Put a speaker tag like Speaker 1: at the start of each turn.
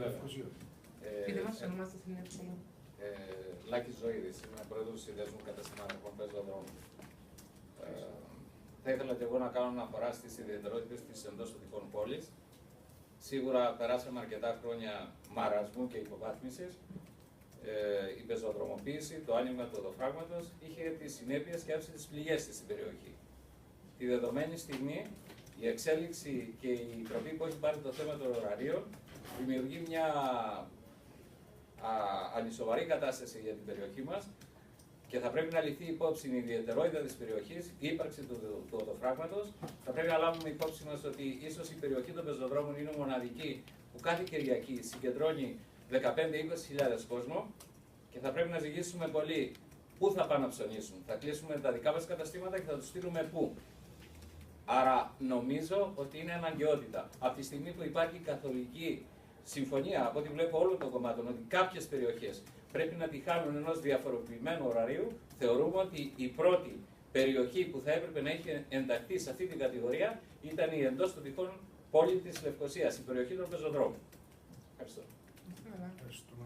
Speaker 1: Λευκοσία.
Speaker 2: Πείτε μας το όνομά σας, είναι εύκολο.
Speaker 3: Λάκης Ζωήδης, είμαι πρόεδρος του Συνδέσμου Καταστηματικών Πεζοδρόμων. Θα ήθελα και εγώ να κάνω αναφορά στις ιδιαιτερότητες της εντός τυπικών πόλης. Σίγουρα περάσαμε αρκετά χρόνια μαρασμού και υποβάθμισης. Η πεζοδρομοποίηση, το άνοιγμα του οδοφράγματος είχε τις συνέπειες και άφησε τις πληγές στην περιοχή. Τη δεδομένη στιγμή, η εξέλιξη και η τροπή που έχει πάρει το θέμα των ωραρίων δημιουργεί μια ανισοβαρή κατάσταση για την περιοχή μας και θα πρέπει να ληφθεί υπόψη η ιδιαιτερότητα της περιοχής, η ύπαρξη του οδοφράγματος. Θα πρέπει να λάβουμε υπόψη μας ότι ίσως η περιοχή των πεζοδρόμων είναι μοναδική που κάθε Κυριακή συγκεντρώνει 15-20 χιλιάδες κόσμο και θα πρέπει να ζυγίσουμε πολύ πού θα πάνε να ψωνίσουν. Θα κλείσουμε τα δικά μας καταστήματα και θα τους στείλουμε πού. Άρα νομίζω ότι είναι αναγκαιότητα. Από τη στιγμή που υπάρχει καθολική συμφωνία, από ό,τι βλέπω όλων των κομμάτων, ότι κάποιες περιοχές πρέπει να τη χάνουν ενός διαφοροποιημένου ωραρίου, θεωρούμε ότι η πρώτη περιοχή που θα έπρεπε να έχει ενταχθεί σε αυτή την κατηγορία ήταν η εντός των τυχών πόλη της Λευκοσίας, η περιοχή των πεζοδρόμων. Ευχαριστώ.
Speaker 1: Ευχαριστούμε.